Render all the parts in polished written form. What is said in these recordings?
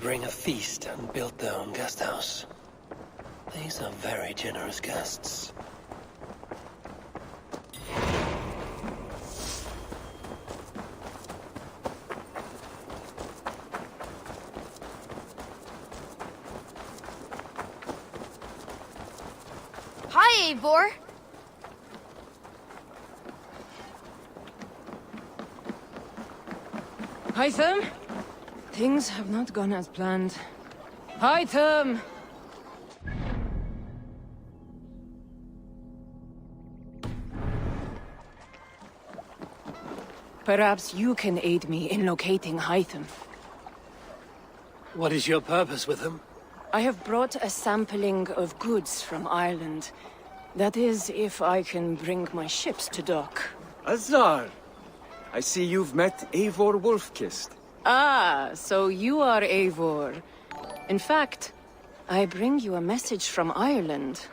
bring a feast and built their own guest house. These are very generous guests. Hi, Eivor. Hytham? Things have not gone as planned. Hytham! Perhaps you can aid me in locating Hytham. What is your purpose with him? I have brought a sampling of goods from Ireland. That is, if I can bring my ships to dock. Azar! I see you've met Eivor Wolfkist. Ah, so you are Eivor. In fact, I bring you a message from Ireland.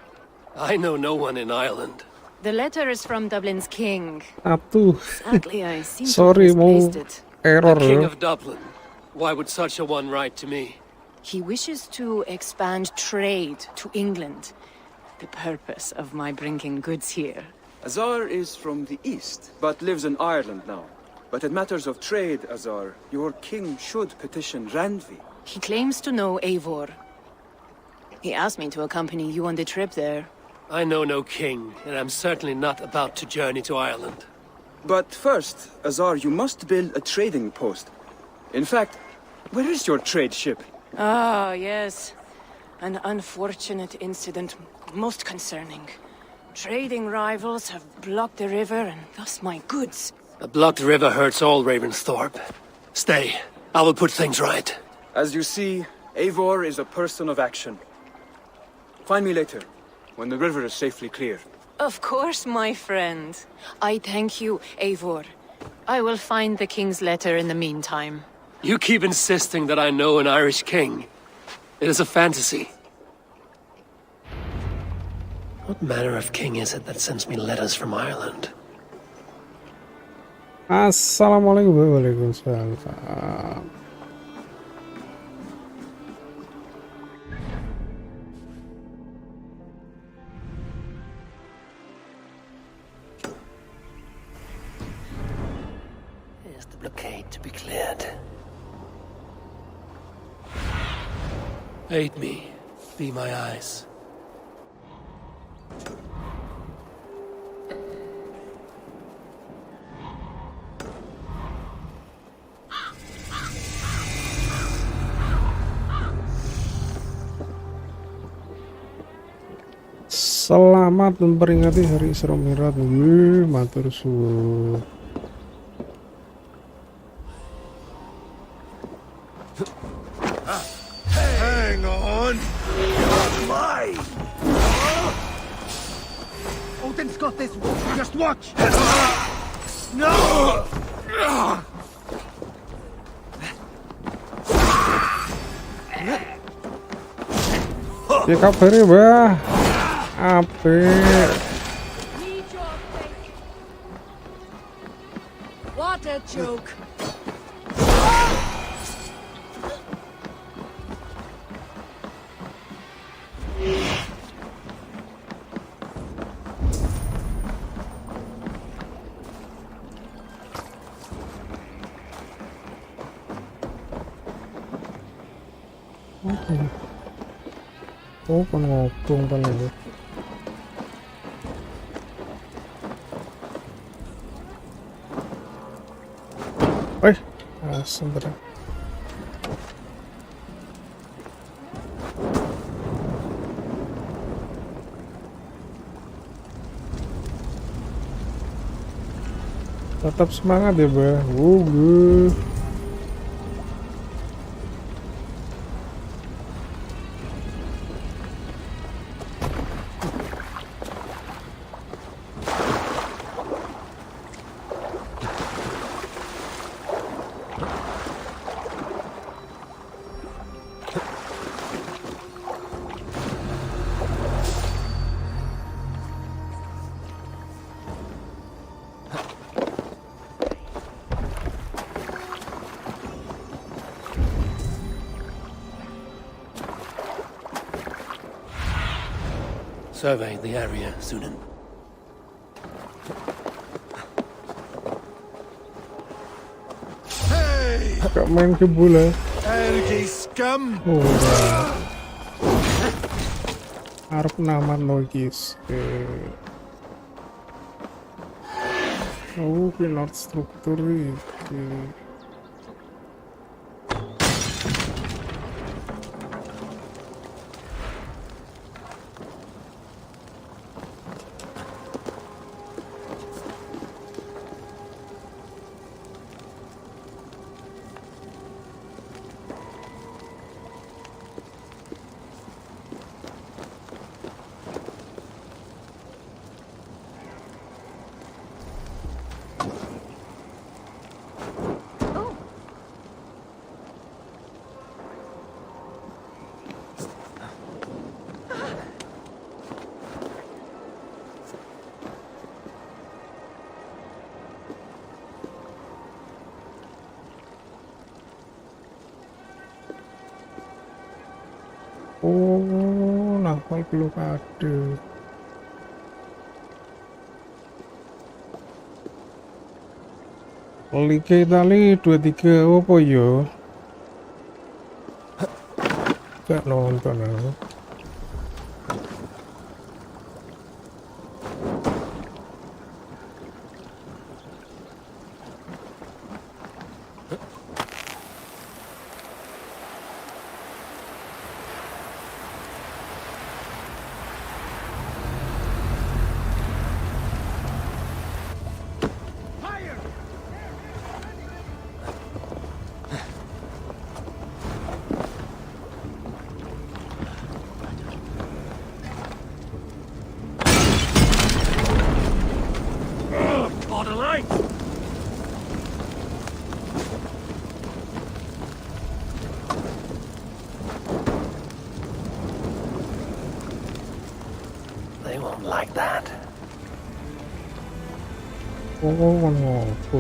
I know no one in Ireland. The letter is from Dublin's king. Atuh. Sadly, I seem Sorry, to have misplaced it. error. The King of Dublin. Why would such a one write to me? He wishes to expand trade to England. The purpose of my bringing goods here. Azar is from the east, but lives in Ireland now. But in matters of trade, Azar, your king should petition Randvi. He claims to know Eivor. He asked me to accompany you on the trip there. I know no king, and I'm certainly not about to journey to Ireland. But first, Azar, you must build a trading post. In fact, where is your trade ship? Ah, yes. An unfortunate incident, most concerning. Trading rivals have blocked the river and thus my goods. A blocked river hurts all Ravensthorpe. Stay. I will put things right. As you see, Eivor is a person of action. Find me later, when the river is safely clear. Of course, my friend. I thank you, Eivor. I will find the king's letter in the meantime. You keep insisting that I know an Irish king. It is a fantasy. What manner of king is it that sends me letters from Ireland? Assalamualaikum warahmatullahi wabarakatuh. Is the blockade to be cleared? Aid me. Be my eyes. Selamat memperingati Hari Isra Mi'raj. Wih, matur suwun. Hang on! You're mine! Odin's got this! Just watch! No! Ya kabare, Mbah? Apik. What a joke! Oh, kon ngobong paling. Sebentar. Tetap semangat ya, Mbah. survey the area, Sunan. Hey! Gak main ke bola. Ergy scum! Oh, harap naman logis. Oh, pinot struktur itu. Oh, nampal belum ada. Liga Itali 23 apa yo? Gak nonton aku. They won't like that. Oh, ngopo.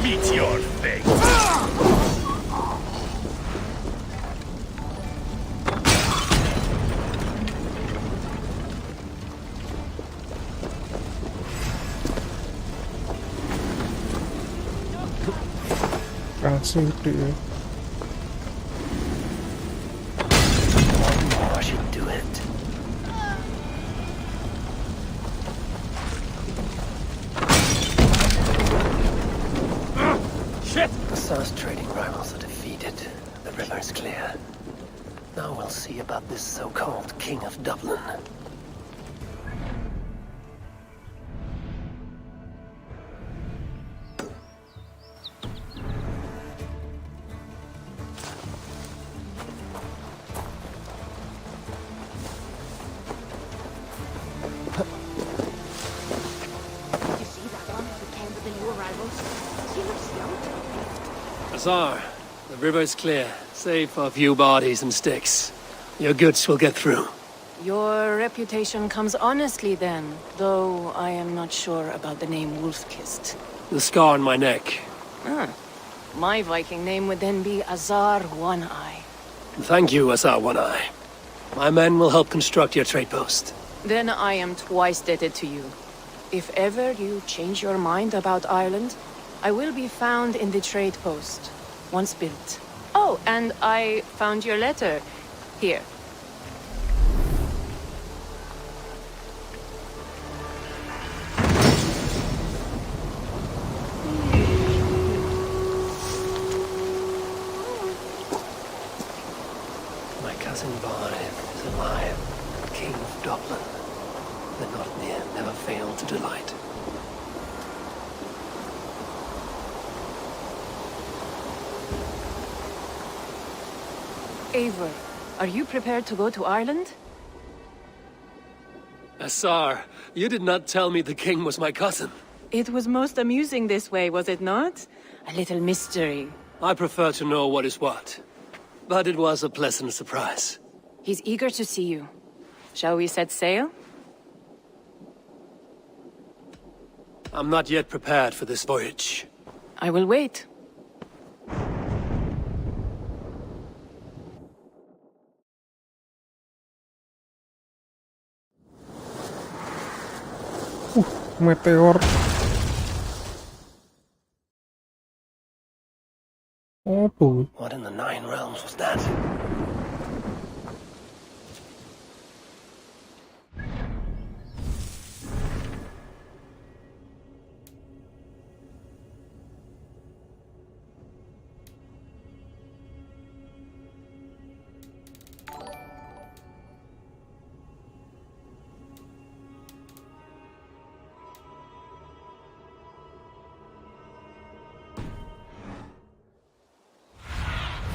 Meet your fate! Kasih dia. One more should do it. Shit! The South trading rivals are defeated. The river is clear. Now we'll see about this so-called King of Dublin. Azar, the river's clear, save for a few bodies and sticks. Your goods will get through. Your reputation comes honestly then, though I am not sure about the name Wolfkist. The scar on my neck. My Viking name would then be Azar One-Eye. Thank you, Azar One-Eye. My men will help construct your trade post. Then I am twice indebted to you. If ever you change your mind about Ireland, I will be found in the trade post, once built. Oh, and I found your letter. Here. never fail to delight. Eivor, are you prepared to go to Ireland? Assar, you did not tell me the king was my cousin. It was most amusing this way, was it not? A little mystery. I prefer to know what is what. But it was a pleasant surprise. He's eager to see you. Shall we set sail? I'm not yet prepared for this voyage. I will wait. Meteor. Apa? What in the Nine Realms was that?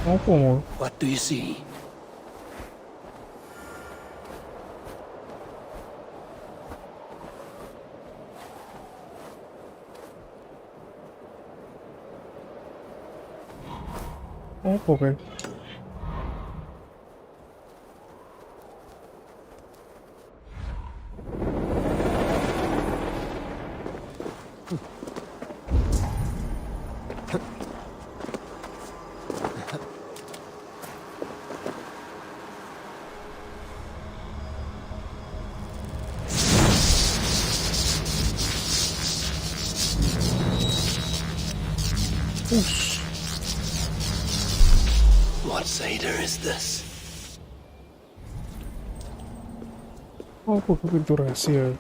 Apa mo? What do you see? Apa kan? What Seder is this? Apa ke pintu rahasia?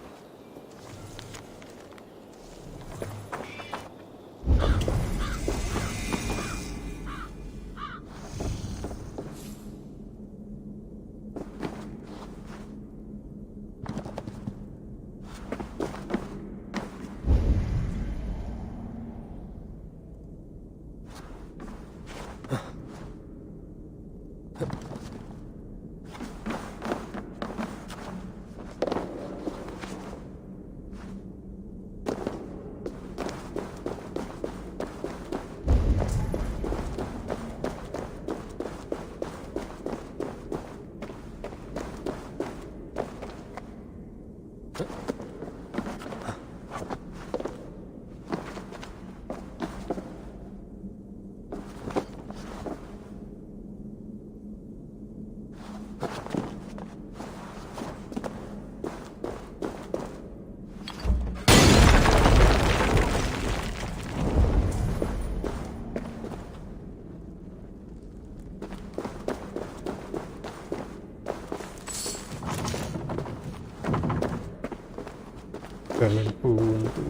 Jalan buntu.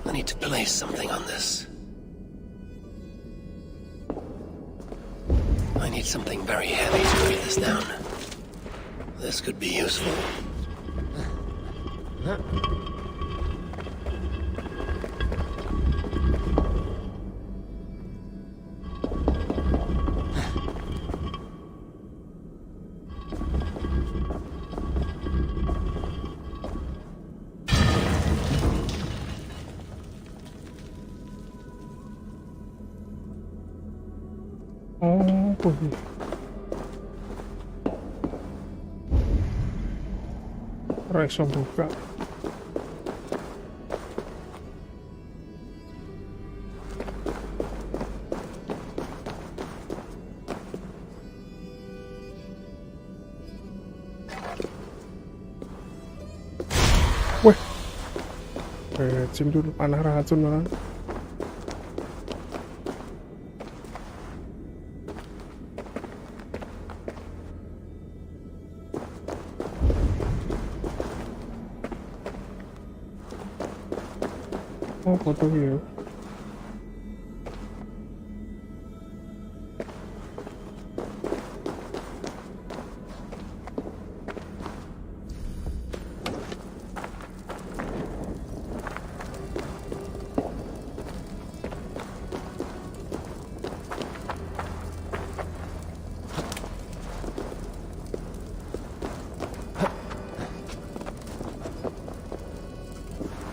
I need to place something on this. I need something very heavy to weigh this down. This could be useful. Apa sih? Raiso buka. Weh, cium dulu panah racun malah. Oh, photo view.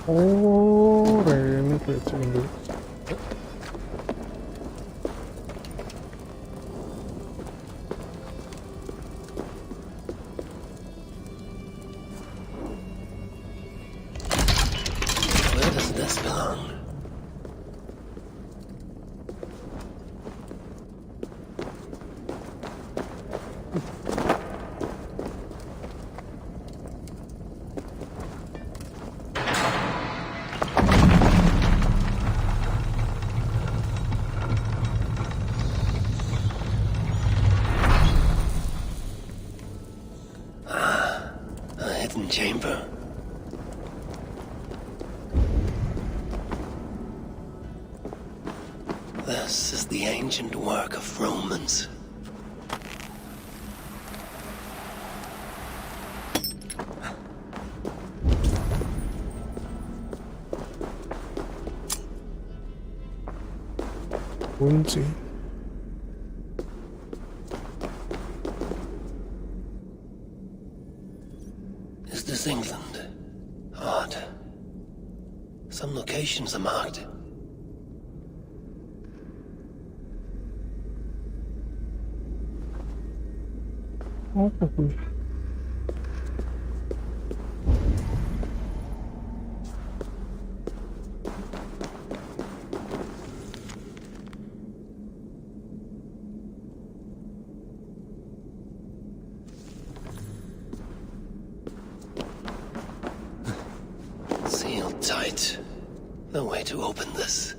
Oh, ini clicking dulu. Where does this belong? A hidden chamber. This is the ancient work of Romans. Kunci. Is this England? Odd. Some locations are marked. Apa tuh? Sealed tight. No way to open this.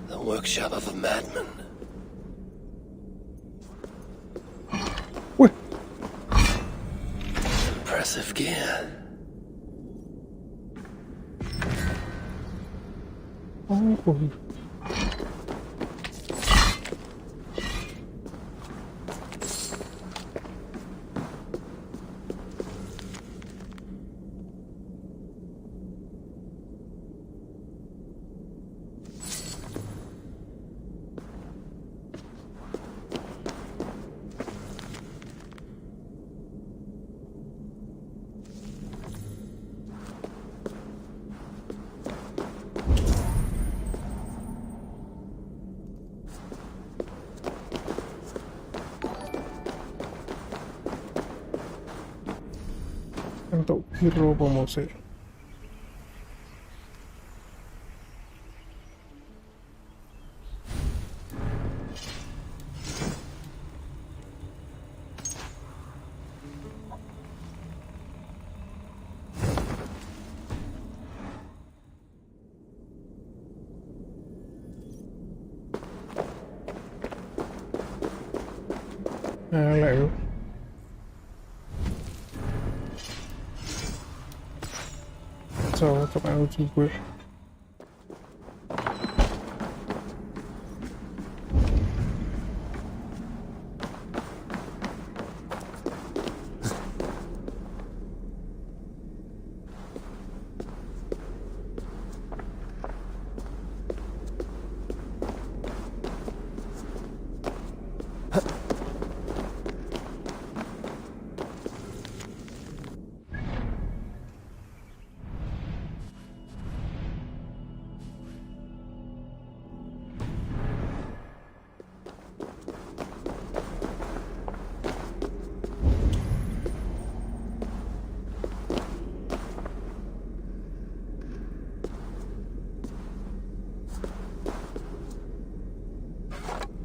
The workshop of a madman. Wih, Impressive gear. apa? Untuk hero pemose. Hello. Chào các bạn trên quê.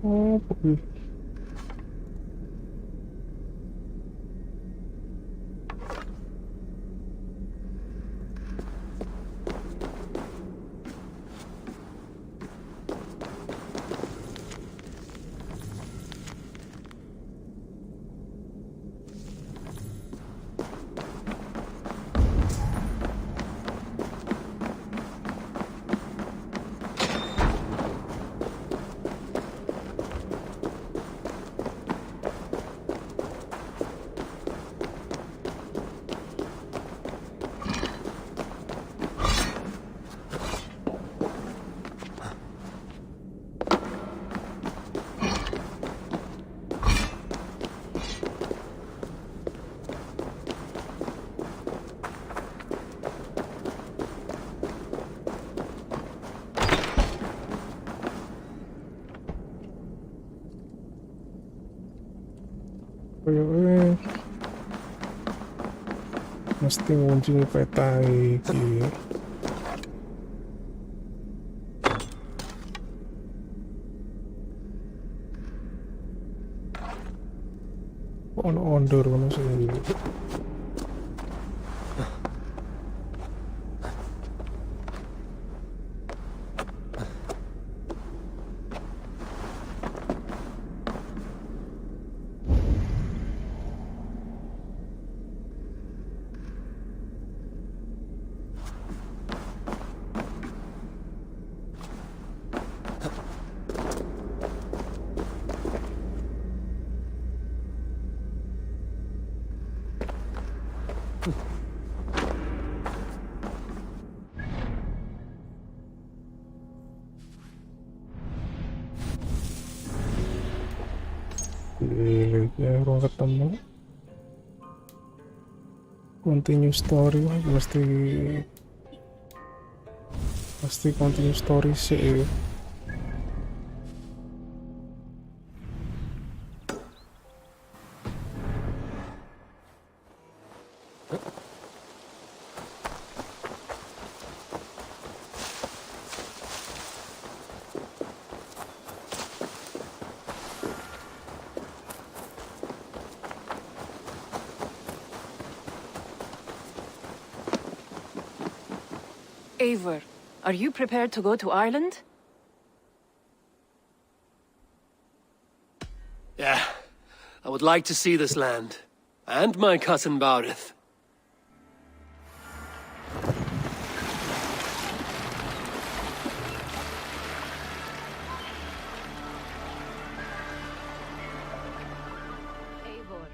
Oh, kuwi. Mesti ngunjungi peta iki. Ono ondor ono sing. Ya, ruang ketemu. Continue story, wah, pasti continue story sih. Eivor, are you prepared to go to Ireland? Yeah, I would like to see this land. And my cousin Baurith. Eivor.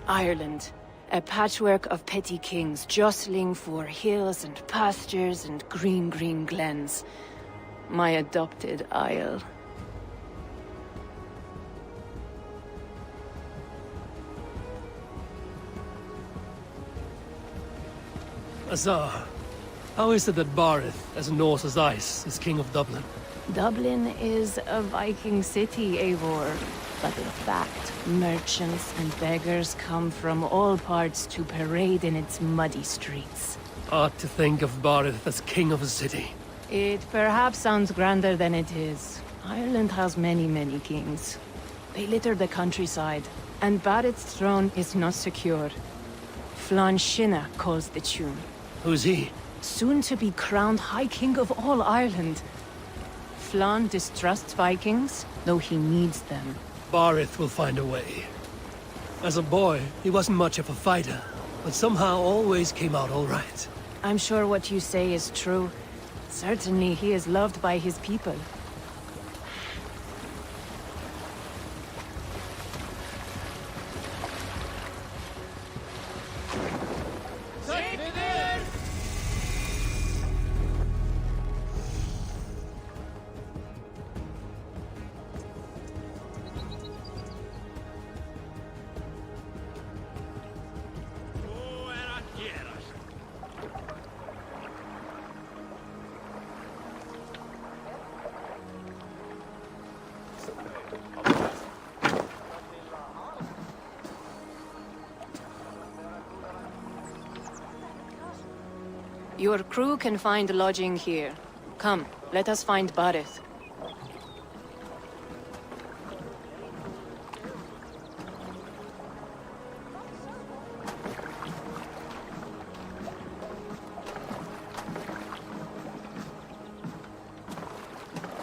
Ireland, a patchwork of petty kings jostling for hills and pastures and green, green glens. My adopted isle. Azar, how is it that Baurith, as Norse as ice, is king of Dublin? Dublin is a Viking city, Eivor. But in fact, merchants and beggars come from all parts to parade in its muddy streets. Odd to think of Baurith as king of a city. It perhaps sounds grander than it is. Ireland has many, many kings. They litter the countryside, and Barrett's throne is not secure. Flann Sinna calls the tune. Who's he? Soon to be crowned High King of all Ireland. Flann distrusts Vikings, though he needs them. Baurith will find a way. As a boy, he wasn't much of a fighter, but somehow always came out all right. I'm sure what you say is true. Certainly, he is loved by his people. Your crew can find lodging here. Come, let us find Barith.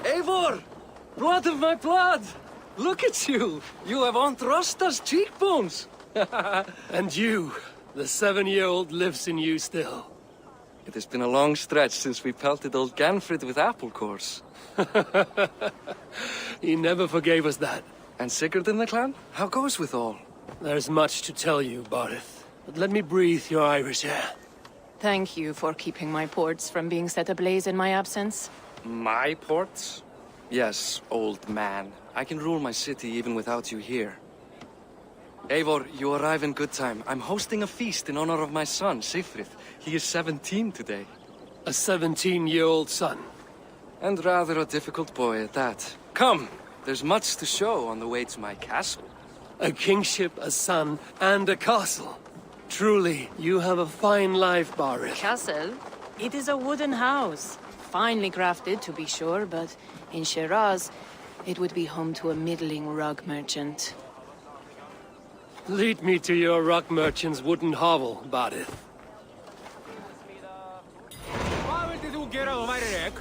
Eivor! Blood of my blood! Look at you! You have Aunt Rosta's cheekbones! And you, the 7-year-old lives in you still. It has been a long stretch since we pelted old Ganfrid with apple cores. He never forgave us that. And Sigurd in the clan? How goes with all? There's much to tell you, Barith. But let me breathe your Irish air. Thank you for keeping my ports from being set ablaze in my absence. My ports? Yes, old man. I can rule my city even without you here. Eivor, you arrive in good time. I'm hosting a feast in honor of my son, Sigfrid. He is 17 today. A 17-year-old son. And rather a difficult boy at that. Come, there's much to show on the way to my castle. A kingship, a son, and a castle. Truly, you have a fine life, Barith. Castle? It is a wooden house. Finely crafted, to be sure, but in Shiraz, it would be home to a middling rug merchant. Lead me to your rock merchant's wooden hovel, Barith. Hvað vildi þú gera þú værir ek?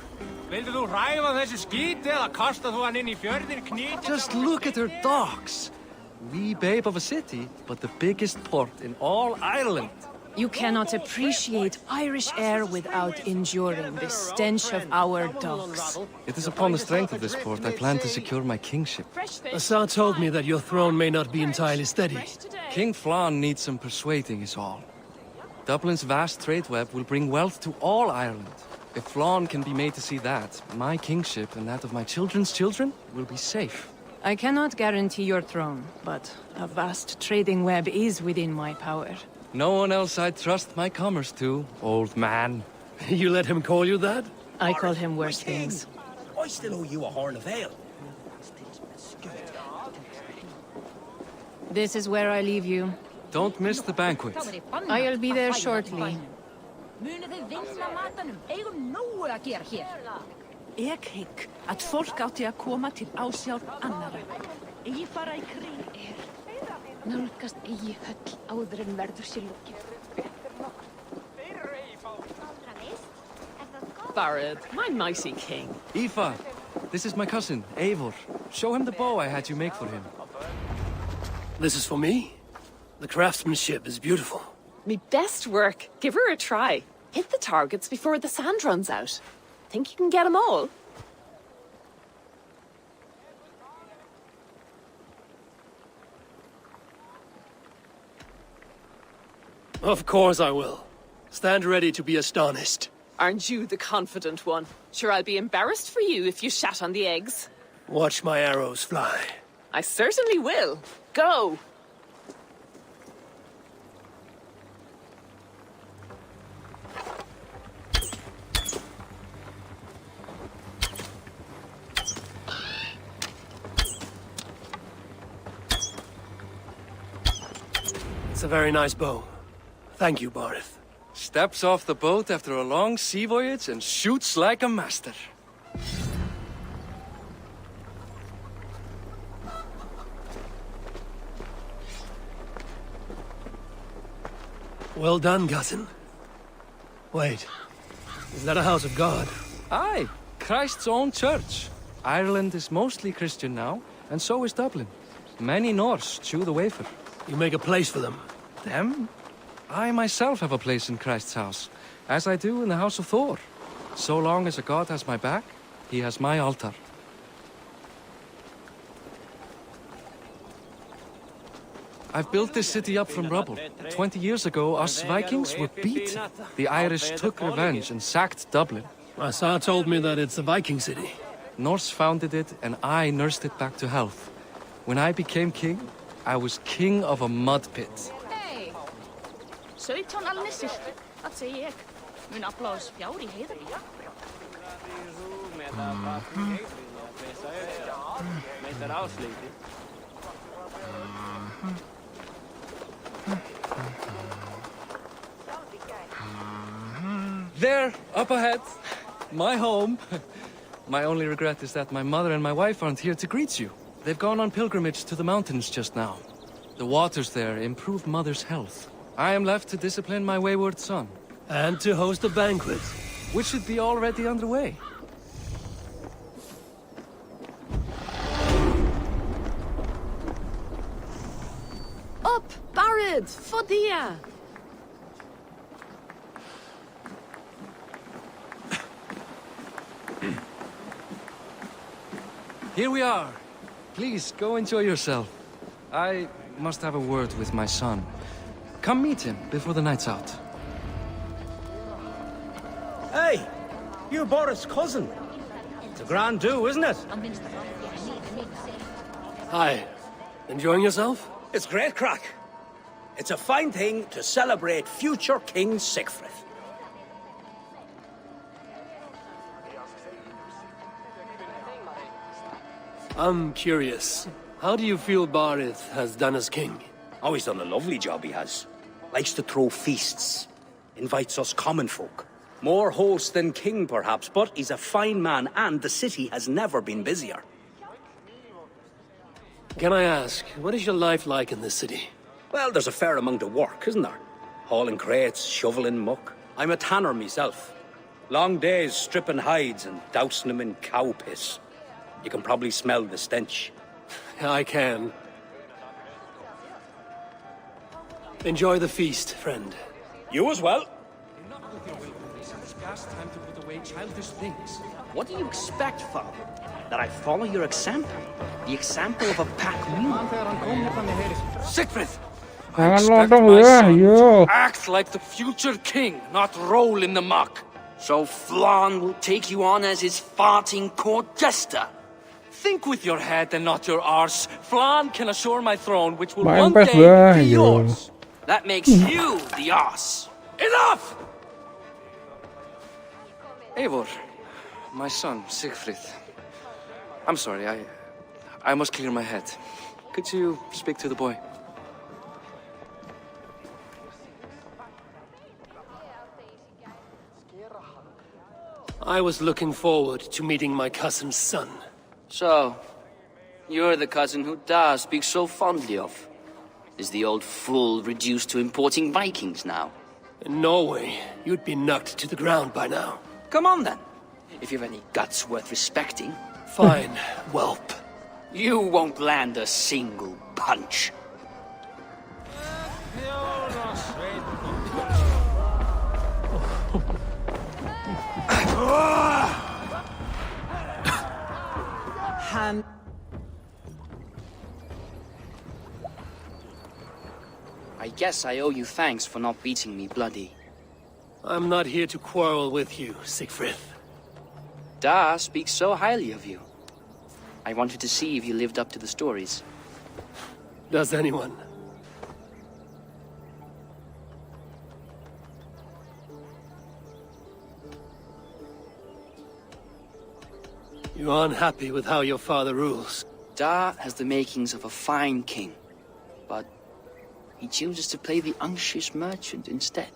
Vildi þú hræfa þessu skíti eða kasta þú hann inn í fjörðin knít? Just look at her docks. Wee babe of a city, but the biggest port in all Ireland. You cannot appreciate Irish air without enduring the stench of our docks. It is upon the strength of this port I plan to secure my kingship. Assar told me that your throne may not be entirely steady. King Flann needs some persuading is all. Dublin's vast trade web will bring wealth to all Ireland. If Flann can be made to see that, my kingship and that of my children's children will be safe. I cannot guarantee your throne, but a vast trading web is within my power. No one else I'd trust my commerce to, old man. You let him call you that? I call him worse things. I still owe you a horn of ale. This is where I leave you. Don't miss the banquet. I'll be there shortly. Munið þið vinna matanum, eigum nógu að gera hér. Ég hygg að fólk átti að koma til ásjár annara. Eigi fara í kring Nálgast eigi höll áður en verður sér lokið. Barad, my mighty king. Aoife, this is my cousin, Eivor. Show him the bow I had you make for him. This is for me? The craftsmanship is beautiful. Me best work. Give her a try. Hit the targets before the sand runs out. Think you can get them all? Of course I will. Stand ready to be astonished. Aren't you the confident one? Sure, I'll be embarrassed for you if you shat on the eggs. Watch my arrows fly. I certainly will. Go! It's a very nice bow. Thank you, Barith. Steps off the boat after a long sea voyage and shoots like a master. Well done, cousin. Wait, is that a house of God? Aye, Christ's own church. Ireland is mostly Christian now, and so is Dublin. Many Norse chew the wafer. You make a place for them. Them? I myself have a place in Christ's house, as I do in the house of Thor. So long as a god has my back, he has my altar. I've built this city up from rubble. 20 years ago, us Vikings were beaten. The Irish took revenge and sacked Dublin. Assar told me that it's a Viking city. Norse founded it, and I nursed it back to health. When I became king, I was king of a mud pit. Hey! 17 alnir silti, það segi ég. Mun afla á spjár í heiðar. There, up ahead. My home. My only regret is that my mother and my wife aren't here to greet you. They've gone on pilgrimage to the mountains just now. The waters there improve Mother's health. I am left to discipline my wayward son. And to host a banquet. Which should be already underway. Up, Barid, Fodia. Here we are. Please, go enjoy yourself. I must have a word with my son. Come meet him before the night's out. Hey, you're Boris' cousin. It's a grand do, isn't it? Hi. Enjoying yourself? It's great crack. It's a fine thing to celebrate future King Sigfrid. I'm curious. How do you feel Barith has done as king? Oh, he's done a lovely job, he has. Likes to throw feasts. Invites us common folk. More host than king, perhaps, but he's a fine man, and the city has never been busier. Can I ask, what is your life like in this city? Well, there's a fair amount of work, isn't there? Hauling crates, shoveling muck. I'm a tanner myself. Long days stripping hides and dousing them in cow piss. You can probably smell the stench. I can. Enjoy the feast, friend. You as well. Enough with your willfulness. It's past time to put away childish things. What do you expect, father? That I follow your example? The example of a pack mule? Sigfrid! I Jangan expect lontong my ya, son yo. to act like the future king, not roll in the muck. So Flan will take you on as his farting court jester? Think with your head and not your arse. Flan can assure my throne, which will Main one PES day bah, be yo. yours. That makes you the ass. Enough! Eivor, my son, Sigfrid. I'm sorry, I must clear my head. Could you speak to the boy? I was looking forward to meeting my cousin's son. So, you're the cousin who Da speaks so fondly of. Is the old fool reduced to importing Vikings now? In Norway, you'd be knocked to the ground by now. Come on then, if you've any guts worth respecting. Fine, whelp. You won't land a single punch. I guess I owe you thanks for not beating me bloody. I'm not here to quarrel with you, Sigfrid. Da speaks so highly of you. I wanted to see if you lived up to the stories. Does anyone? You are unhappy with how your father rules. Da has the makings of a fine king, but he chooses to play the unctuous merchant instead.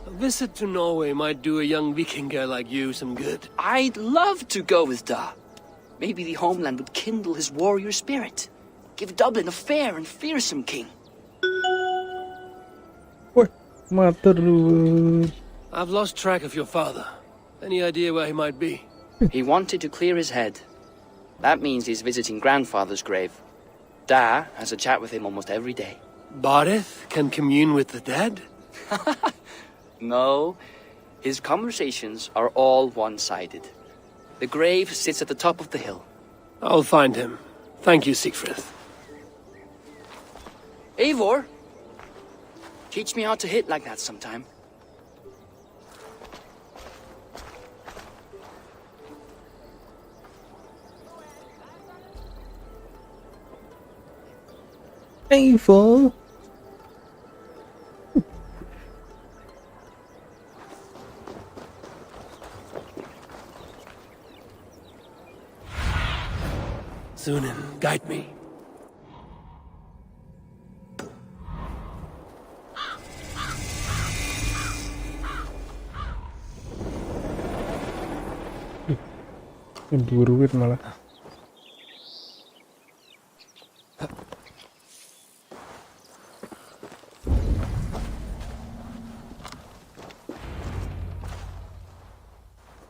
A visit to Norway might do a young Vikinger like you some good. I'd love to go with Da. Maybe the homeland would kindle his warrior spirit. Give Dublin a fair and fearsome king. Wah, mata dulu. I've lost track of your father. Any idea where he might be? He wanted to clear his head. That means he's visiting grandfather's grave. Da has a chat with him almost every day. Barith can commune with the dead? No, his conversations are all one-sided. The grave sits at the top of the hill. I'll find him. Thank you, Sigfrid. Eivor, teach me how to hit like that sometime. Painful. Sunan, guide me. Buruit malah.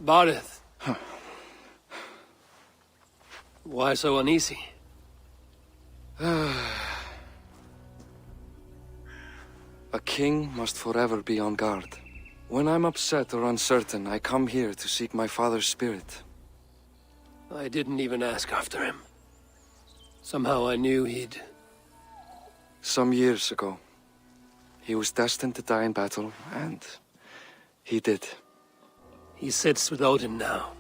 Barith. Why so uneasy? A king must forever be on guard. When I'm upset or uncertain, I come here to seek my father's spirit. I didn't even ask after him. Somehow I knew he'd... Some years ago, he was destined to die in battle, and he did. He sits with Odin now.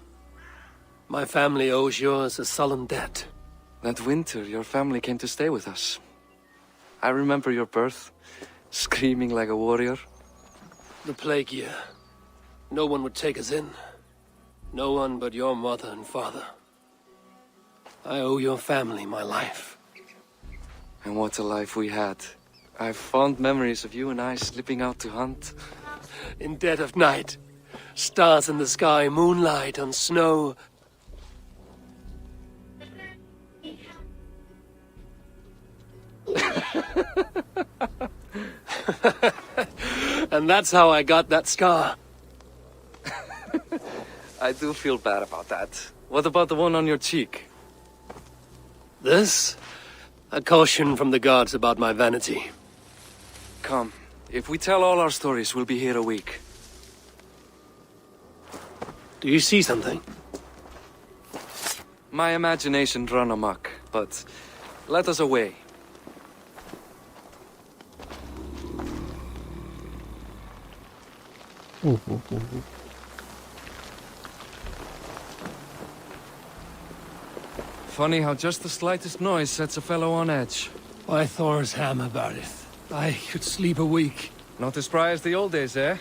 My family owes yours a sullen debt. That winter, your family came to stay with us. I remember your birth, screaming like a warrior. The plague year. No one would take us in. No one but your mother and father. I owe your family my life. And what a life we had. I have fond memories of you and I slipping out to hunt. In dead of night. Stars in the sky, moonlight on snow. And that's how I got that scar. I do feel bad about that. What about the one on your cheek? This? A caution from the gods about my vanity. Come. If we tell all our stories, we'll be here a week. Do you see something? My imagination run amok, but let us away. Funny how just the slightest noise sets a fellow on edge. Why Thor's hammer, Barith? I could sleep a week. Not as spry as the old days, eh?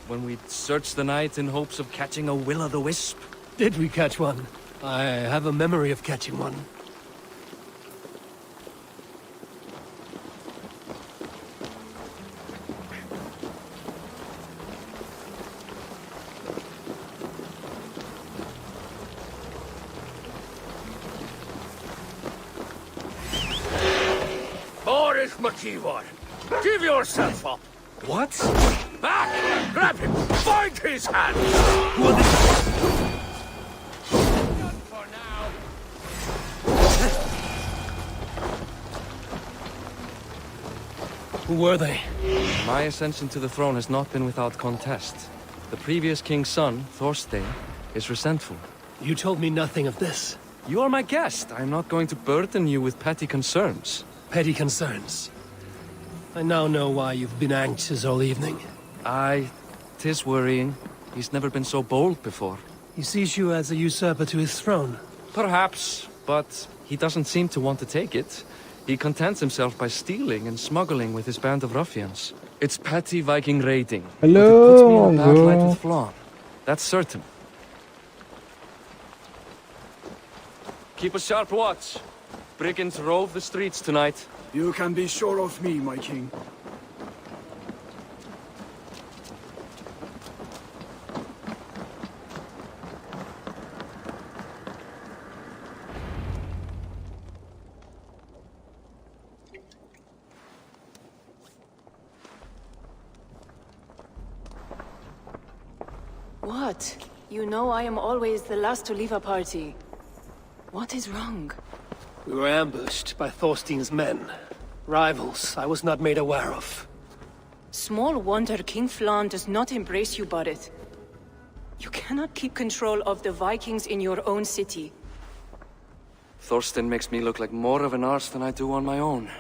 When we'd search the night in hopes of catching a will-o'-the-wisp. Did we catch one? I have a memory of catching one. Boris Makivor, give yourself up. What? Back! Grab him! Find his hand! For now. Who were they? My ascension to the throne has not been without contest. The previous king's son, Thorstein, is resentful. You told me nothing of this. You are my guest. I'm not going to burden you with petty concerns. Petty concerns. I now know why you've been anxious all evening. Aye, 'tis worrying. He's never been so bold before. He sees you as a usurper to his throne. Perhaps, but he doesn't seem to want to take it. He contents himself by stealing and smuggling with his band of ruffians. It's petty Viking raiding. Hello, but it puts me in a bad light with Flann. That's certain. Keep a sharp watch. Brigands rove the streets tonight. You can be sure of me, my king. What? You know I am always the last to leave a party. What is wrong? We were ambushed by Thorstein's men. Rivals I was not made aware of. Small wonder King Flann does not embrace you, Barith. You cannot keep control of the Vikings in your own city. Thorstein makes me look like more of an arse than I do on my own.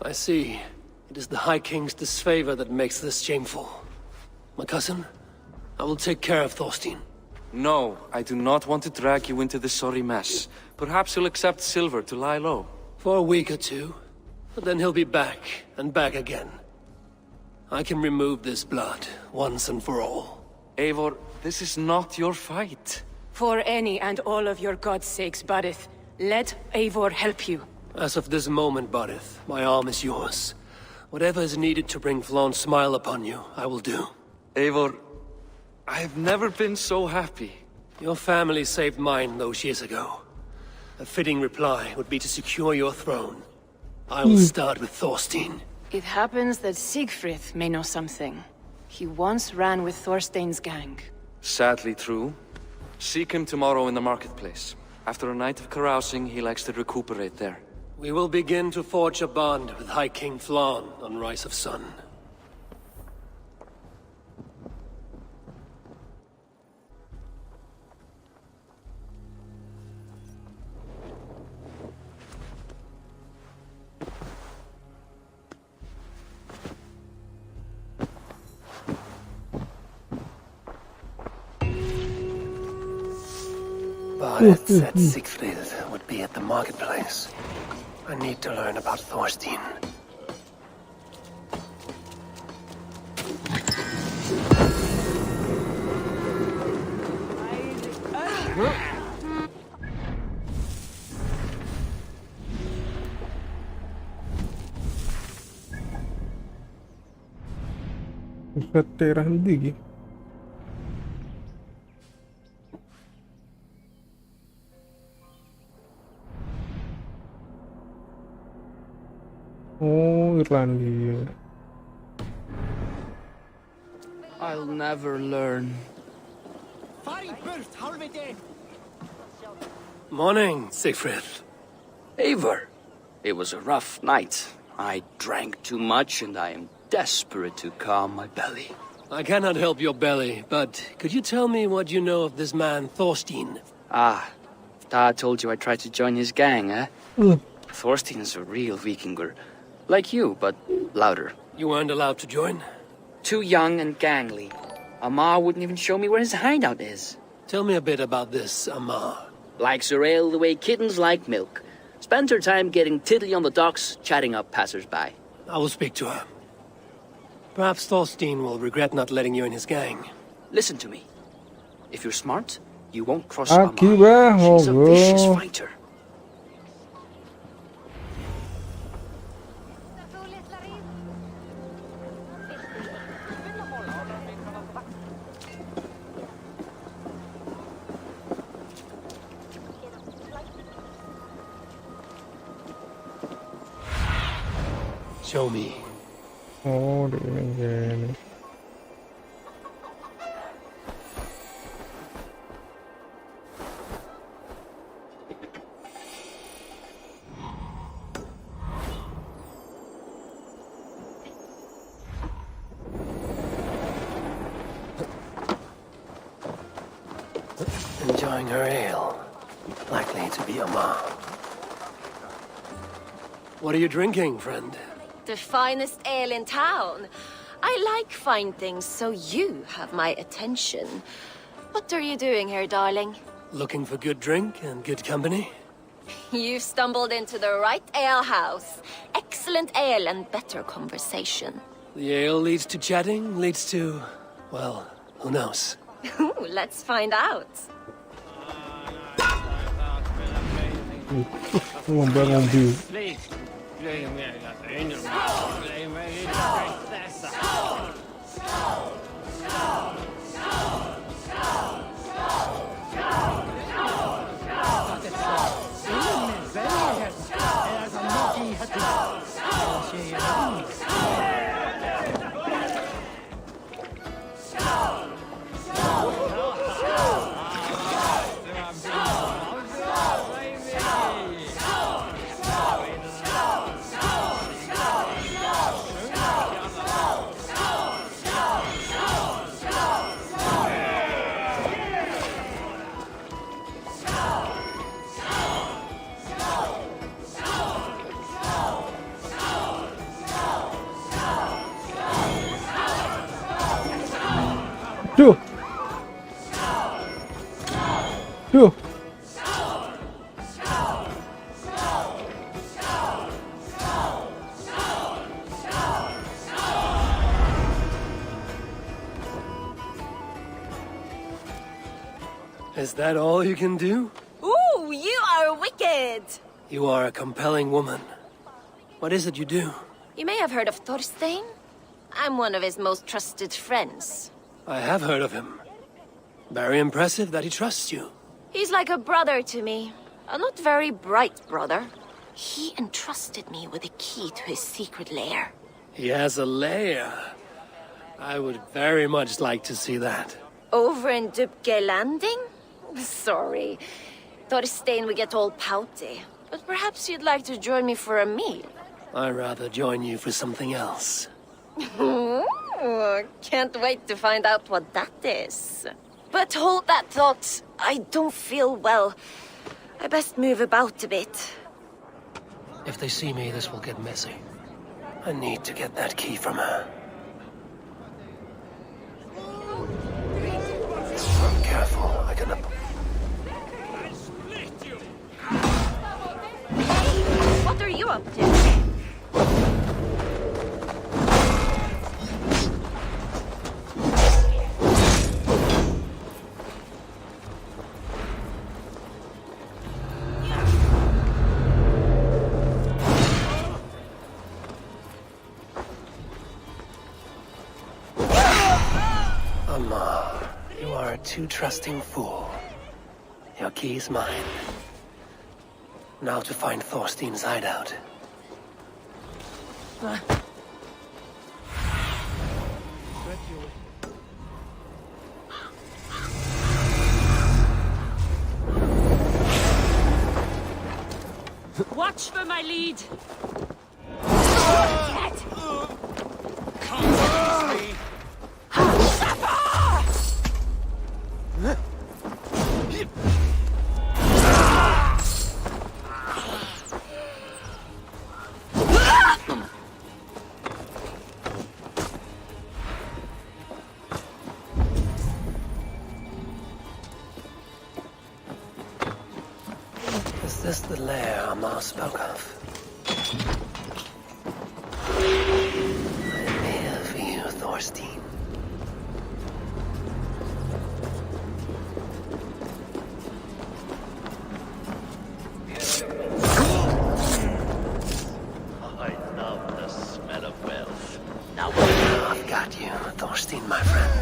I see. It is the High King's disfavor that makes this shameful. My cousin, I will take care of Thorstein. No, I do not want to drag you into this sorry mess. Perhaps you'll accept silver to lie low. For a week or two. But then he'll be back, and back again. I can remove this blood, once and for all. Eivor, this is not your fight. For any and all of your gods' sakes, Barith, Let Eivor help you. As of this moment, Barith, my arm is yours. Whatever is needed to bring Flawn's smile upon you, I will do. Eivor, I have never been so happy. Your family saved mine those years ago. A fitting reply would be to secure your throne. I will start with Thorstein. It happens that Siegfried may know something. He once ran with Thorstein's gang. Sadly true. Seek him tomorrow in the marketplace. After a night of carousing, he likes to recuperate there. We will begin to forge a bond with High King Flawn on Rise of Sun. Barith said Siegfried would be at the marketplace. I need to learn about Thorstein. Buset, daerah Digi. Oh, Irlandia. I'll never learn. Morning, Siegfried. Eivor, it was a rough night. I drank too much and I am desperate to calm my belly. I cannot help your belly, but could you tell me what you know of this man, Thorstein? Ah, Dad told you I tried to join his gang, eh? Thorstein is a real Vikinger. Like you, but louder. You weren't allowed to join? Too young and gangly. Amar wouldn't even show me where his hideout is. Tell me a bit about this Amar. Likes her ale the way kittens like milk. Spends her time getting tiddly on the docks, chatting up passers-by. I will speak to her. Perhaps Thorstein will regret not letting you in his gang. Listen to me. If you're smart, you won't cross Aqui, Amar. velho. She's a vicious fighter. Show me. Oh, dia. Enjoying her ale. Likely to be Amar. What are you drinking, friend? The finest ale in town. I like fine things, so you have my attention. What are you doing here, darling? Looking for good drink and good company? You've stumbled into the right alehouse. Excellent ale and better conversation. The ale leads to chatting, leads to... well, who knows? Let's find out. Vamos ver um bill. Two. Is that all you can do? Ooh, you are wicked! You are a compelling woman. What is it you do? You may have heard of Thorstein. I'm one of his most trusted friends. I have heard of him. Very impressive that he trusts you. He's like a brother to me. A not very bright brother. He entrusted me with the key to his secret lair. He has a lair. I would very much like to see that. Over in Dubke Landing? Sorry. Thorstein would get all pouty. But perhaps you'd like to join me for a meal. I'd rather join you for something else. Can't wait to find out what that is. But hold that thought. I don't feel well. I best move about a bit. If they see me, this will get messy. I need to get that key from her. Careful, I can... What are you up to? Amar, you are a too trusting fool. Your key's mine. Now to find Thorstein's hideout. Watch for my lead. Is this the lair Amar spoke of? I'm here for you, Thorstein. I love the smell of wealth. Now I've got you, Thorstein, my friend.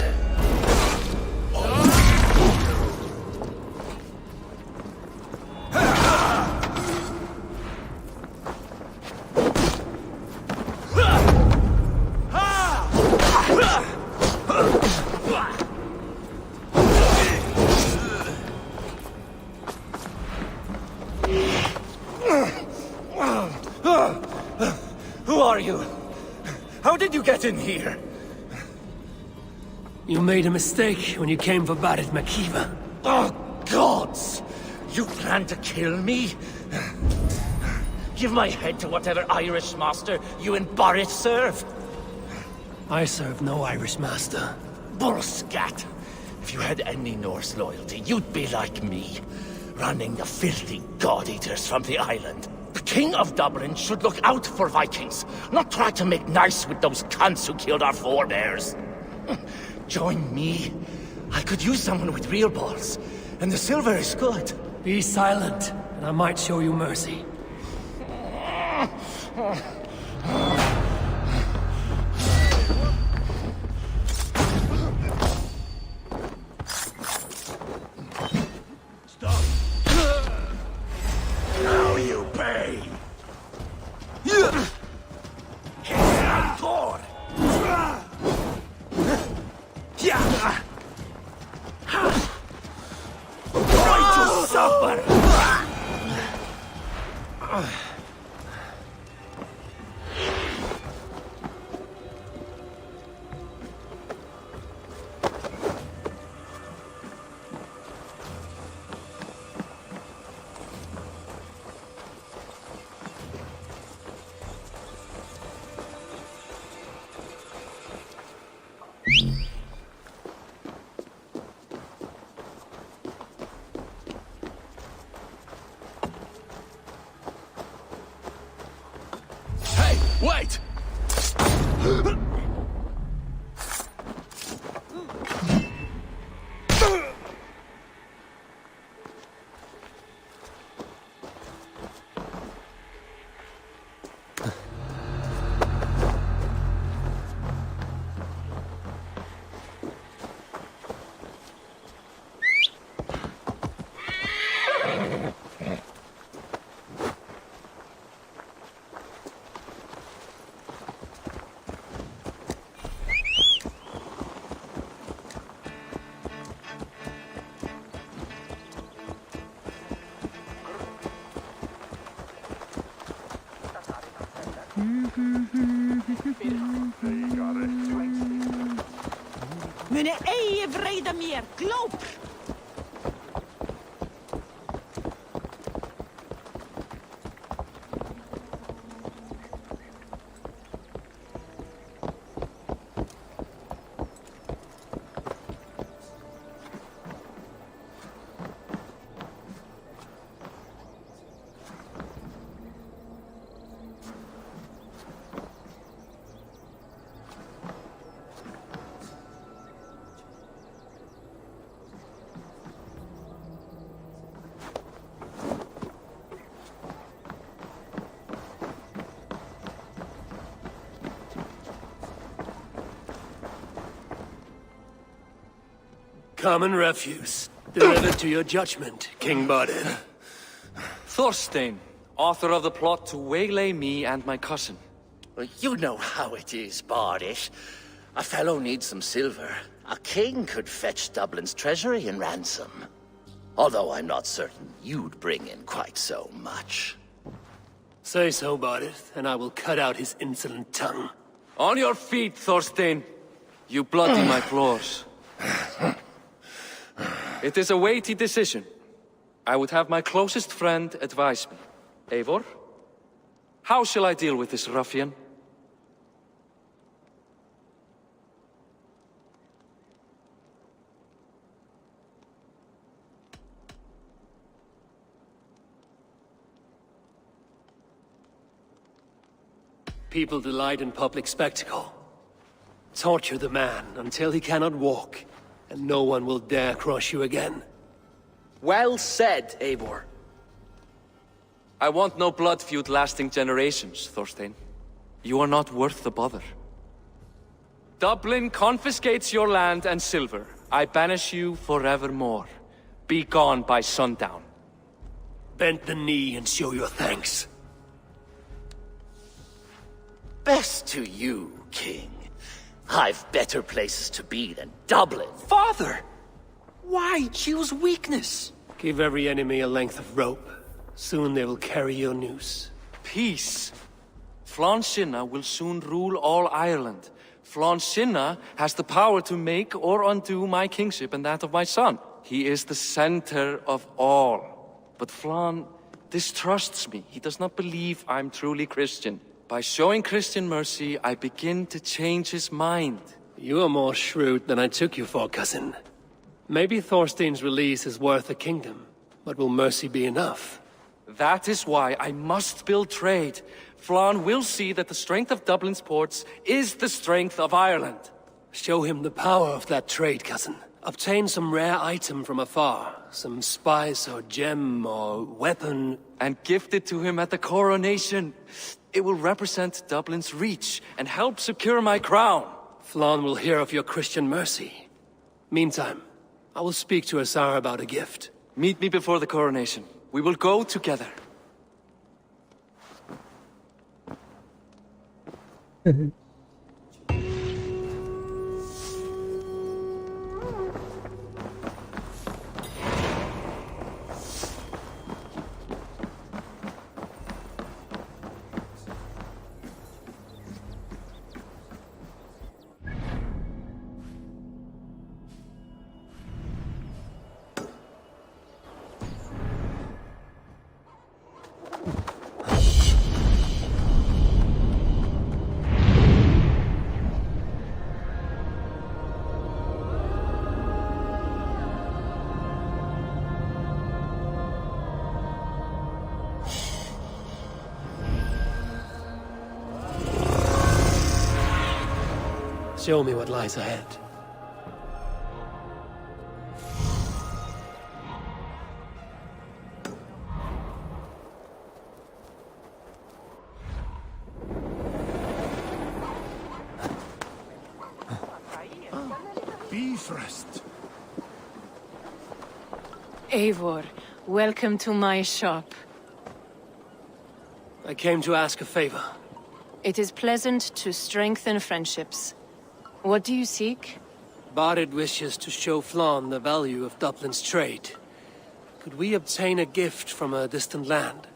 who are you? How did you get in here? You made a mistake when you came for Barit Makiva. Oh, gods! You plan to kill me? Give my head to whatever Irish master you and Barrett serve. I serve no Irish master. Bullscat! If you had any Norse loyalty, you'd be like me, running the filthy god-eaters from the island. The King of Dublin should look out for Vikings, not try to make nice with those cunts who killed our forebears. Join me. I could use someone with real balls, and the silver is good. Be silent, and I might show you mercy. Stop. Now you pay. Here I'm God. Try to suffer. Hey, wait! Mune ei vreda mer, glop! Common refuse. Delivered to your judgment, King Barded. Thorstein, author of the plot to waylay me and my cousin. Well, you know how it is, Bardish. A fellow needs some silver. A king could fetch Dublin's treasury in ransom. Although I'm not certain you'd bring in quite so much. Say so, Barded, and I will cut out his insolent tongue. On your feet, Thorstein. You bloody my floors. It is a weighty decision. I would have my closest friend advise me. Eivor? How shall I deal with this ruffian? People delight in public spectacle. Torture the man until he cannot walk, and no one will dare cross you again. Well said, Eivor. I want no blood feud lasting generations, Thorstein. You are not worth the bother. Dublin confiscates your land and silver. I banish you forevermore. Be gone by sundown. Bend the knee and show your thanks. Best to you, King. I've better places to be than Dublin. Father! Why choose weakness? Give every enemy a length of rope. Soon they will carry your noose. Peace. Flann Sinna will soon rule all Ireland. Flann Sinna has the power to make or undo my kingship and that of my son. He is the center of all. But Flann distrusts me. He does not believe I'm truly Christian. By showing Christian mercy, I begin to change his mind. You are more shrewd than I took you for, cousin. Maybe Thorstein's release is worth a kingdom, but will mercy be enough? That is why I must build trade. Flann will see that the strength of Dublin's ports is the strength of Ireland. Show him the power of that trade, cousin. Obtain some rare item from afar, some spice or gem or weapon, and gift it to him at the coronation. It will represent Dublin's reach and help secure my crown. Flann will hear of your Christian mercy. Meantime, I will speak to Asar about a gift. Meet me before the coronation. We will go together. Show me what lies ahead. Bifrost. Eivor, welcome to my shop. I came to ask a favor. It is pleasant to strengthen friendships. What do you seek? Barded wishes to show Flann the value of Dublin's trade. Could we obtain a gift from a distant land?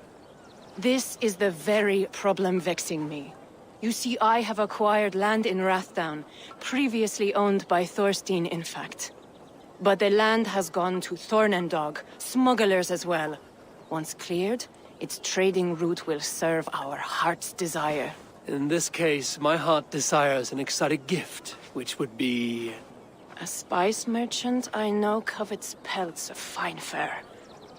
This is the very problem vexing me. You see, I have acquired land in Rathdown, previously owned by Thorstein, in fact. But the land has gone to Thorn and Dog, smugglers as well. Once cleared, its trading route will serve our heart's desire. In this case, my heart desires an exotic gift, which would be... A spice merchant I know covets pelts of fine fur.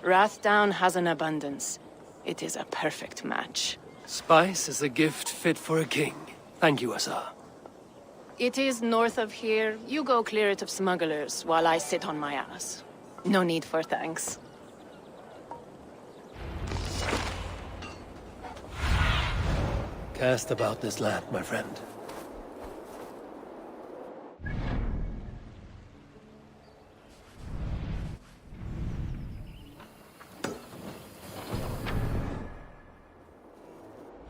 Rathdown has an abundance. It is a perfect match. Spice is a gift fit for a king. Thank you, Azar. It is north of here. You go clear it of smugglers, while I sit on my ass. No need for thanks. Cast about this land, my friend.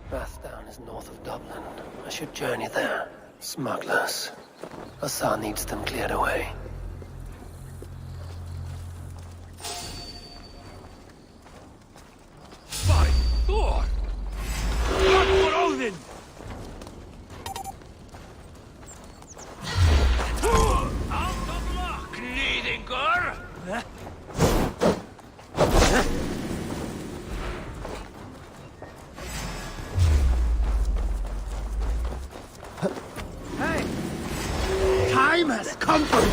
Rathdown is north of Dublin. I should journey there. Smugglers. Azar needs them cleared away. By Thor! Blood for Odin! Out of luck, Needingur! Time has come for you!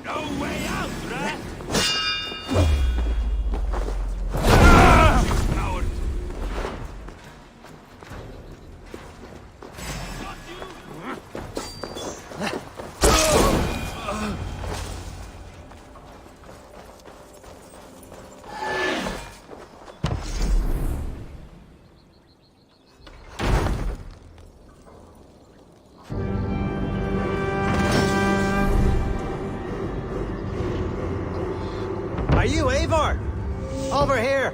No way out, Rat! Coward! Got Are you Eivor? Over here!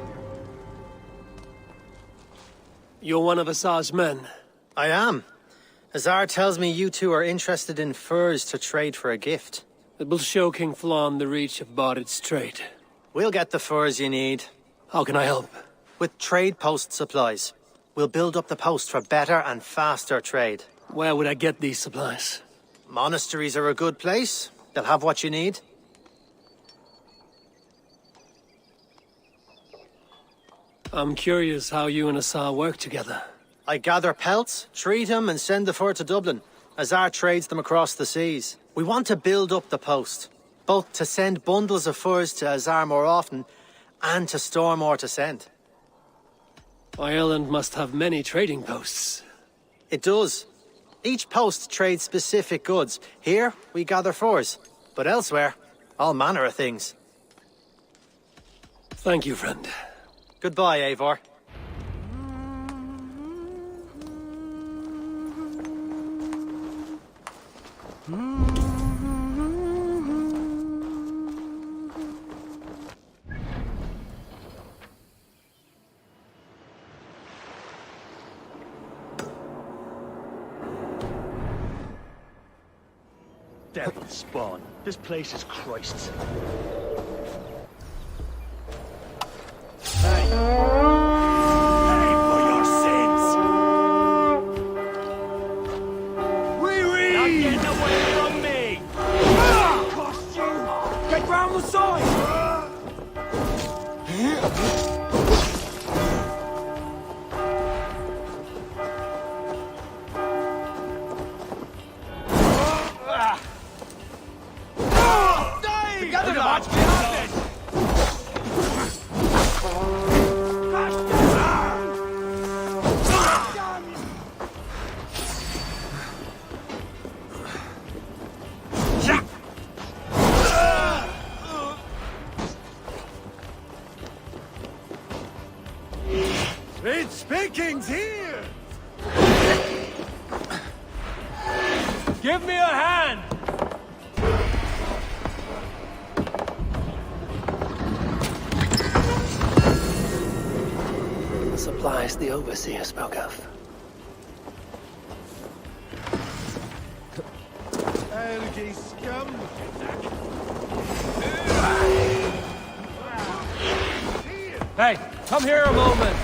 You're one of Azar's men. I am. Azar tells me you two are interested in furs to trade for a gift. It will show King Flann the reach of Bardet's trade. We'll get the furs you need. How can I help? With trade post supplies. We'll build up the post for better and faster trade. Where would I get these supplies? Monasteries are a good place. They'll have what you need. I'm curious how you and Azar work together. I gather pelts, treat them, and send the fur to Dublin. Azar trades them across the seas. We want to build up the post, both to send bundles of furs to Azar more often, and to store more to send. Ireland must have many trading posts. It does. Each post trades specific goods. Here, we gather furs. But elsewhere, all manner of things. Thank you, friend. Goodbye, Eivor. Devil spawn. This place is Christ's. Hey! Pay for your sins! Wee-wee! Not getting away from me! Cost you! Get round the side! Together, lads! It's Vikings here! Give me a hand! The supplies the Overseer spoke of. scum! Hey, come here a moment!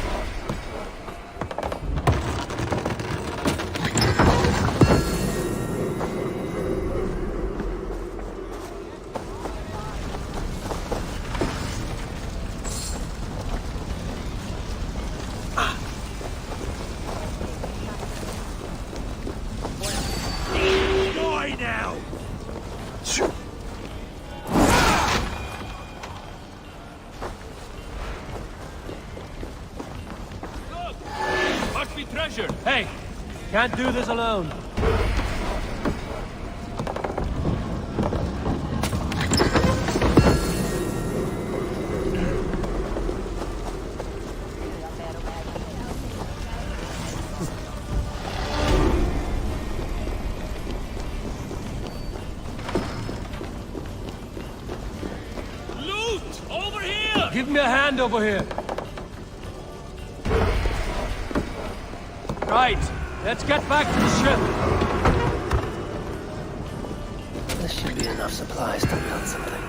Die now! Must be treasure! Hey, can't do this alone. Loot! Over here! Give me a hand over here. Right, let's get back to the ship. This should be enough supplies to build something.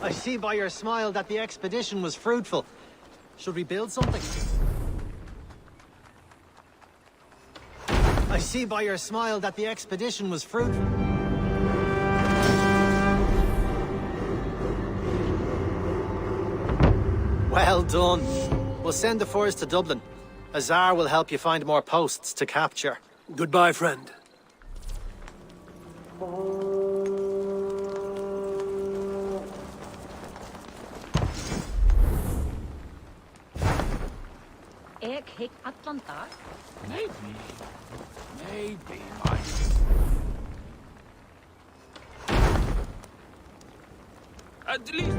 I see by your smile that the expedition was fruitful. Should we build something? I see by your smile that the expedition was fruitful. Well done. We'll send the force to Dublin. Azar will help you find more posts to capture. Goodbye, friend. Ek hik Atlanta. Maybe, At least...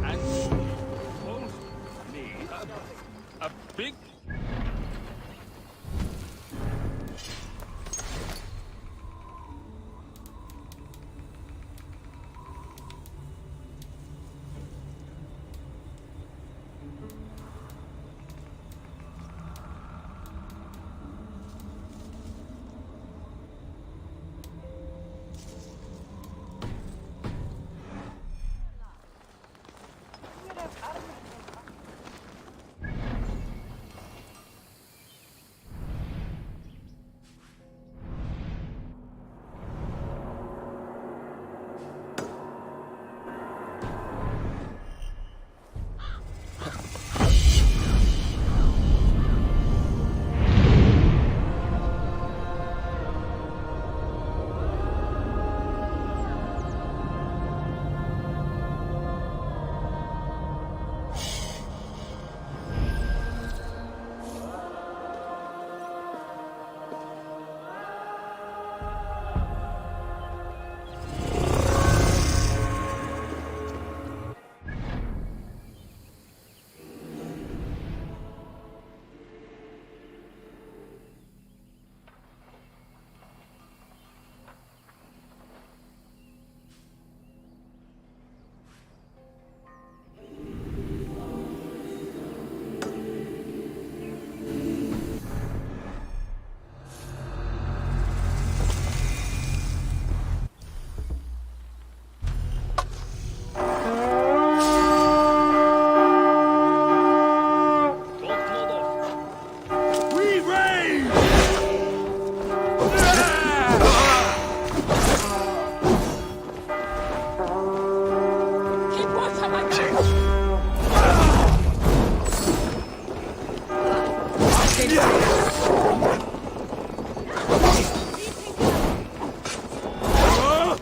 And mostly a big...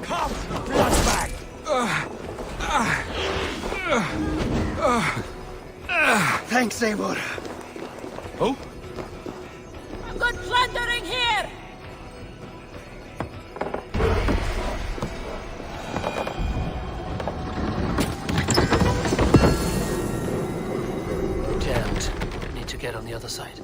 Come! Bloodbag! Thanks, Eivor. Oh? Good plundering here! Jammed. Need to get on the other side.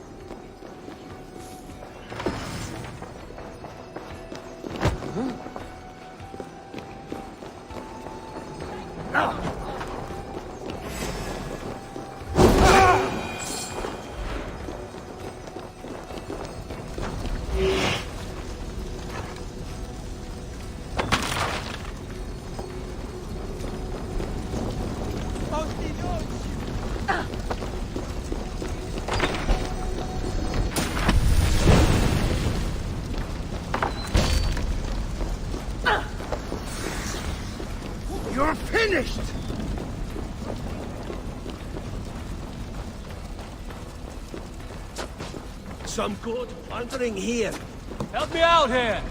You're finished! Some good plundering here. Help me out here!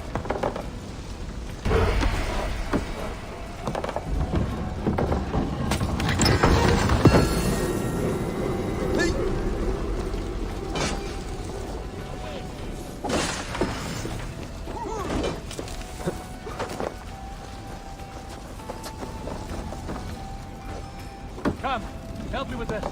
Come, help me with this.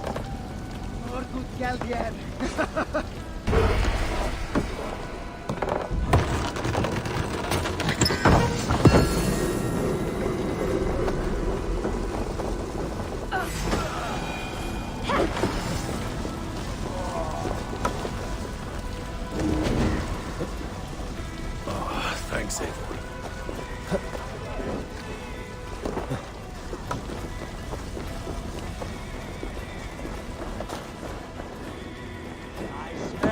Thanks, Eivor.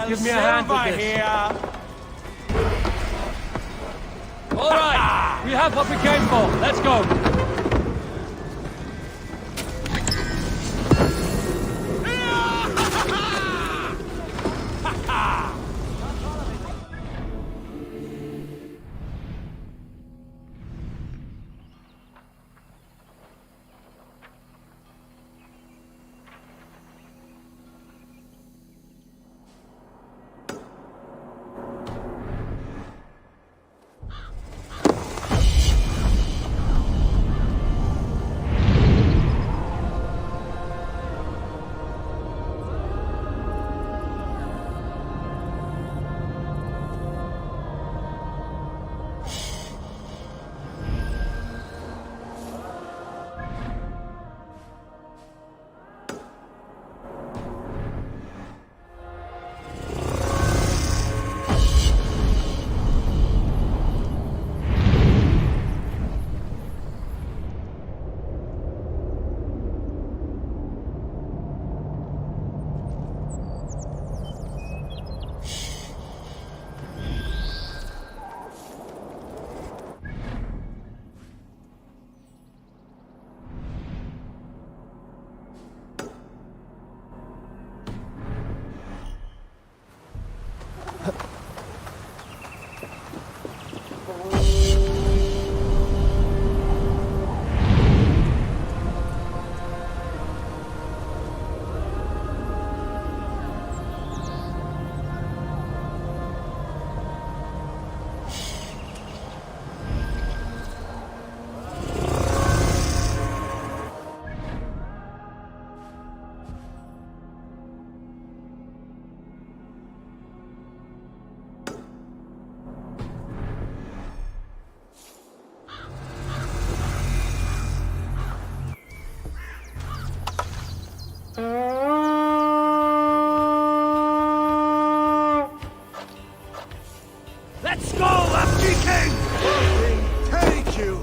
Give me a hand with this. All right, we have what we came for. Let's go. Let's go, Afghan King! Take you!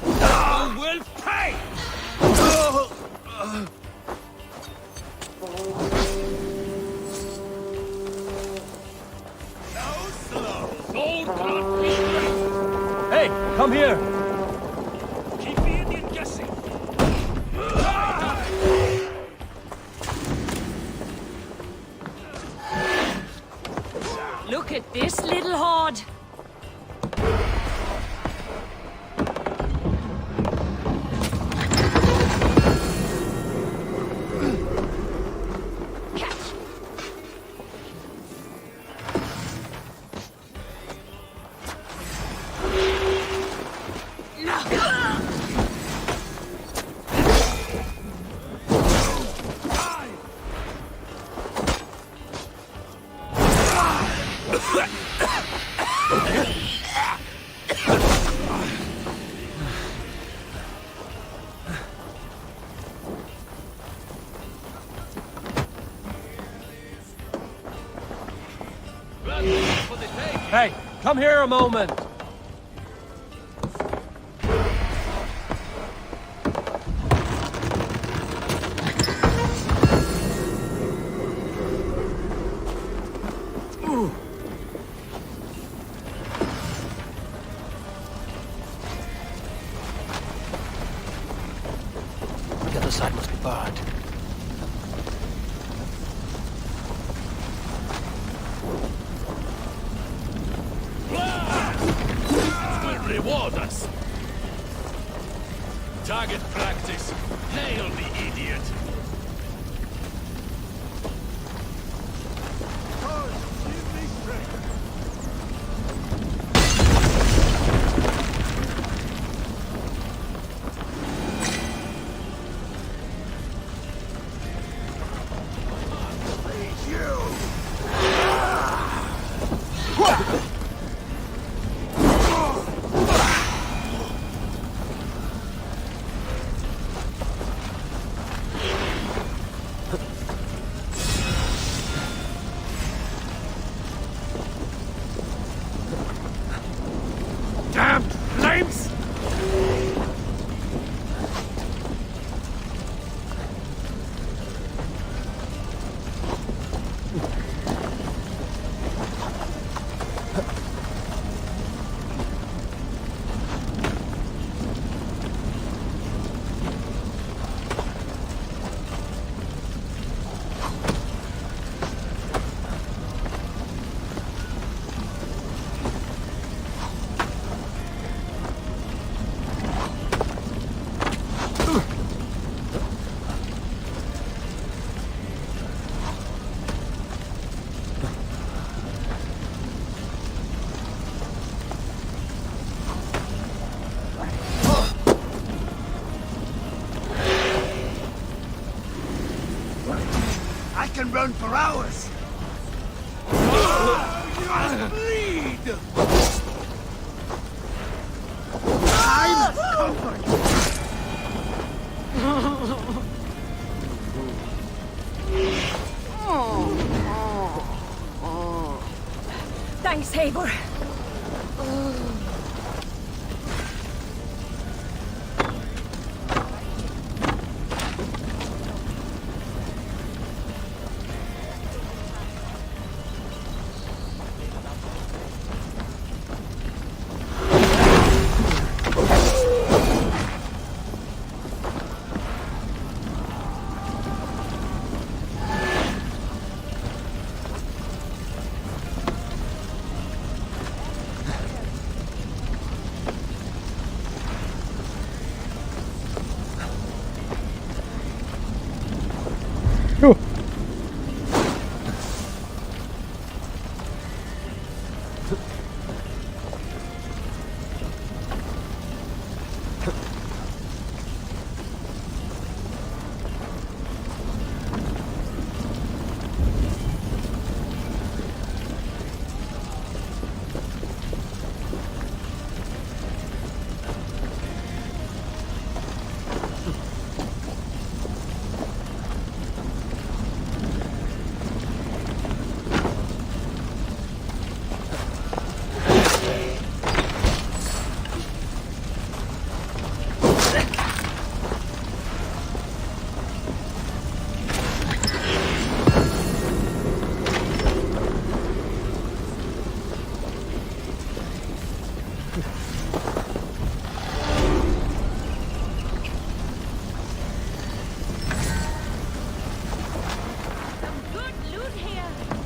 You will pay! Hey, come here! Keep the Indian guessing! Look at this little horde. Hey, come here a moment. The other side must be barred. Will reward us. Target practice. Nail the idiot. Damn flames! I can run for hours. You bleed. I'm covered. Thanks, Eivor.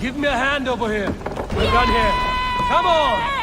Give me a hand over here. We're done here. Come on!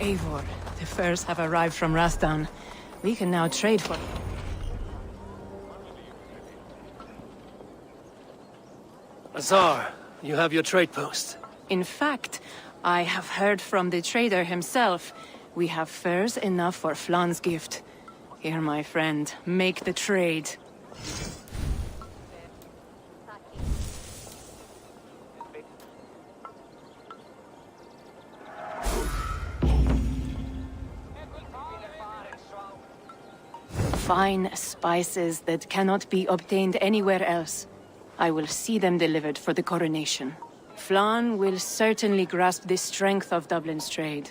Eivor, the furs have arrived from Rastan. We can now trade for... Azar, you have your trade post. In fact, I have heard from the trader himself. We have furs enough for Flan's gift. Here, my friend, make the trade. Fine spices that cannot be obtained anywhere else. I will see them delivered for the coronation. Flan will certainly grasp the strength of Dublin's trade.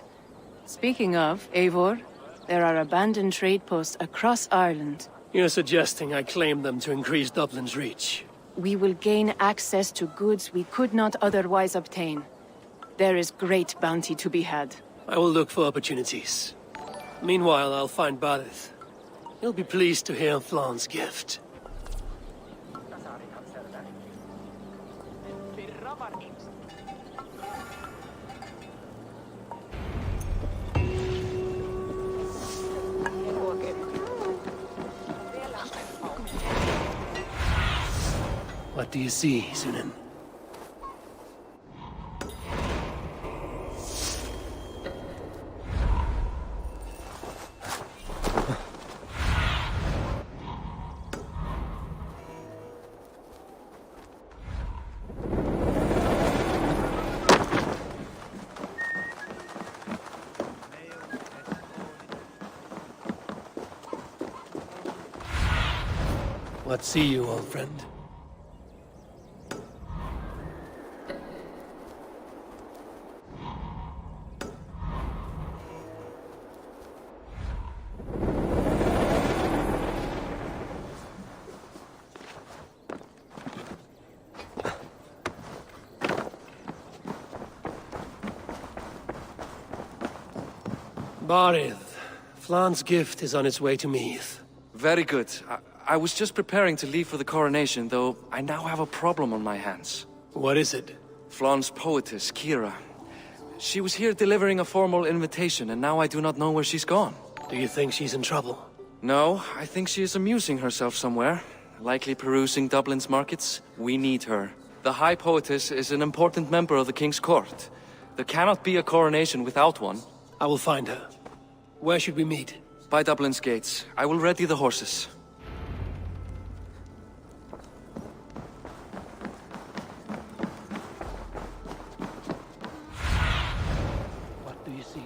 Speaking of, Eivor, there are abandoned trade posts across Ireland. You're suggesting I claim them to increase Dublin's reach. We will gain access to goods we could not otherwise obtain. There is great bounty to be had. I will look for opportunities. Meanwhile, I'll find Barith. He'll be pleased to hear Flan's gift. What do you see, Sunan? What see you, old friend? Barith, Flan's gift is on its way to Meath. Very good. I was just preparing to leave for the coronation, though I now have a problem on my hands. What is it? Flan's poetess, Kira. She was here delivering a formal invitation, and now I do not know where she's gone. Do you think she's in trouble? No, I think she is amusing herself somewhere. Likely perusing Dublin's markets. We need her. The High Poetess is an important member of the King's Court. There cannot be a coronation without one. I will find her. Where should we meet? By Dublin's gates. I will ready the horses. What do you see?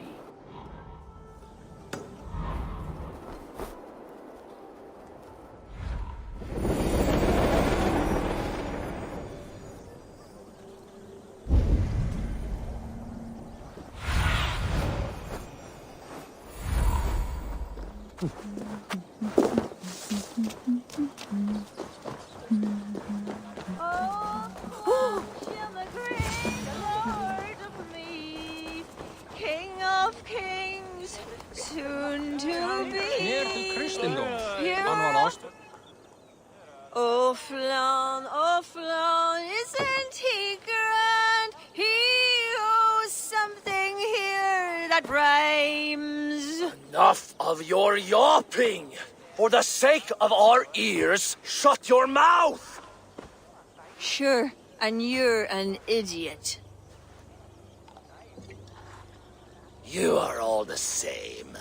Oh Flan, isn't he grand? He owes something here that rhymes. Enough of your yawping! For the sake of our ears, shut your mouth! Sure, and you're an idiot. You are all the same.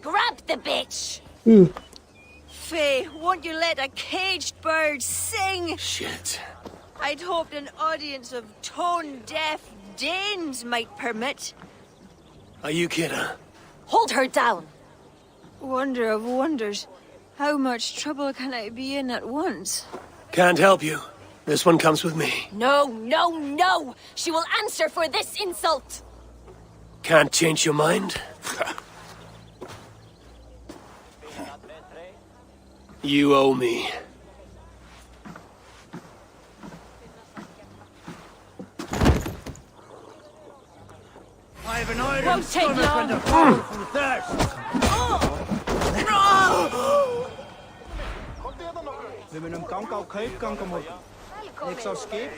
Grab the bitch! Faye, won't you let a caged bird sing? Shit. I'd hoped an audience of tone-deaf Danes might permit. Are you kidding? Hold her down! Wonder of wonders. How much trouble can I be in at once? Can't help you. This one comes with me. No, no, no! She will answer for this insult! Can't change your mind? You owe me. I have an iron Won't take stomach long. and a powerful thirst. Vil man en gang af købgang om morgen? Ikke så skib.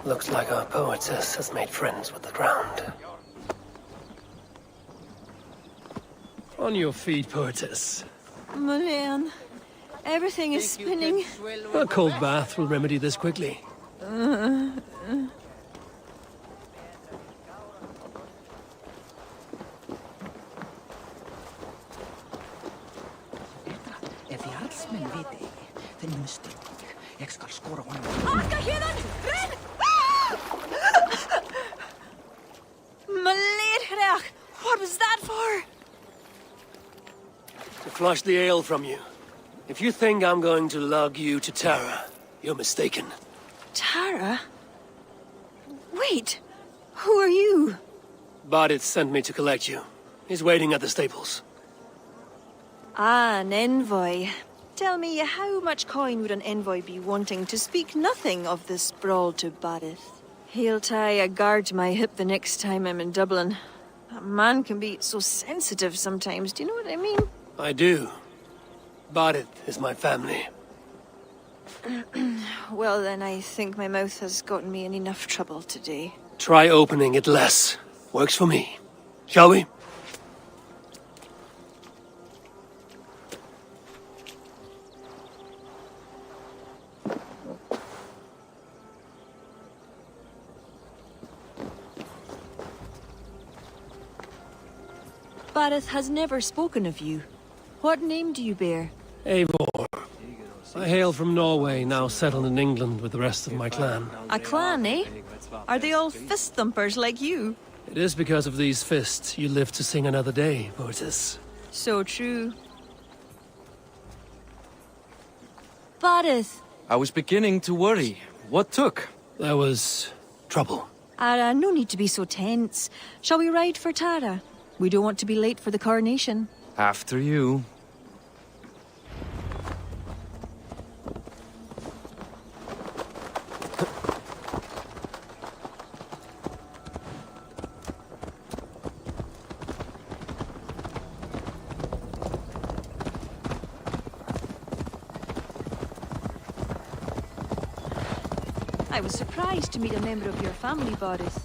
Looks like our poetess has made friends with the ground. On your feet, poetess. Mulan, everything is spinning. A cold bath will remedy this quickly. What was that for? To flush the ale from you. If you think I'm going to lug you to Tara, you're mistaken. Tara? Wait, who are you? Bardith sent me to collect you. He's waiting at the stables. Ah, an envoy. Tell me, how much coin would an envoy be wanting, to speak nothing of this brawl to Bardith? He'll tie a guard to my hip the next time I'm in Dublin. A man can be so sensitive sometimes, do you know what I mean? I do. Bardith is my family. Well, then I think my mouth has gotten me in enough trouble today. Try opening it less. Works for me. Shall we? Bardith has never spoken of you. What name do you bear? Eivor. I hail from Norway, now settled in England with the rest of my clan. A clan, eh? Are they all fist thumpers like you? It is because of these fists you live to sing another day, poetess. So true. Bardith! I was beginning to worry. What took? There was trouble. No need to be so tense. Shall we ride for Tara? We don't want to be late for the coronation. After you. I was surprised to meet a member of your family, Bardith.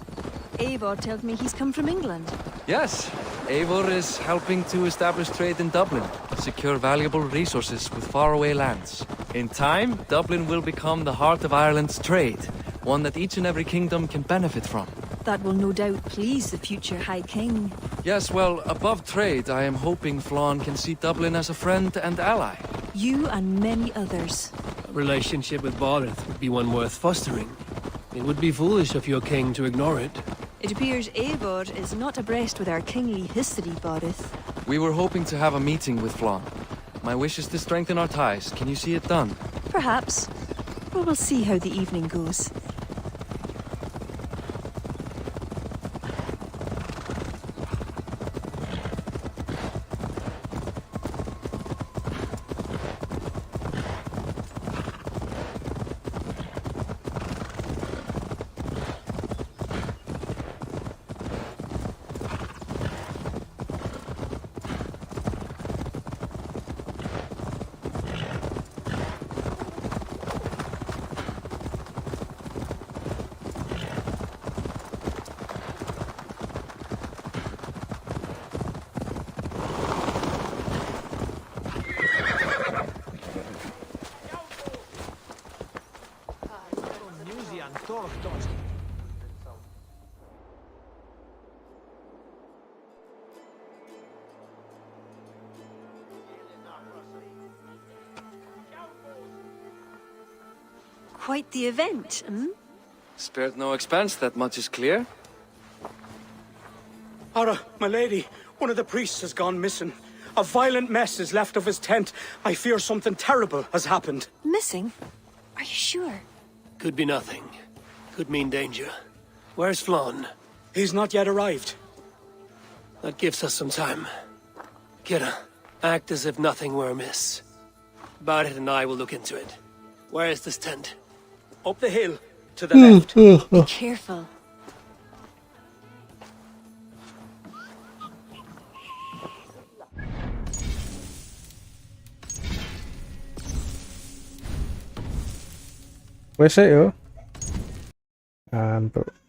Eivor told me he's come from England. Yes, Eivor is helping to establish trade in Dublin, secure valuable resources with faraway lands. In time, Dublin will become the heart of Ireland's trade, one that each and every kingdom can benefit from. That will no doubt please the future High King. Yes, well, above trade, I am hoping Flann can see Dublin as a friend and ally. You and many others. A relationship with Bardith would be one worth fostering. It would be foolish of your king to ignore it. It appears Eivor is not abreast with our kingly history, Bardith. We were hoping to have a meeting with Flann. My wish is to strengthen our ties. Can you see it done? Perhaps. But we'll see how the evening goes. Quite the event, hmm? Spared no expense, that much is clear. Ara, my lady, one of the priests has gone missing. A violent mess is left of his tent. I fear something terrible has happened. Missing? Are you sure? Could be nothing. Could mean danger. Where's Flann? He's not yet arrived. That gives us some time. Kira, act as if nothing were amiss. Bardith and I will look into it. Where is this tent? Up the hill, to the left. Be careful. WC yo. Ngantuk.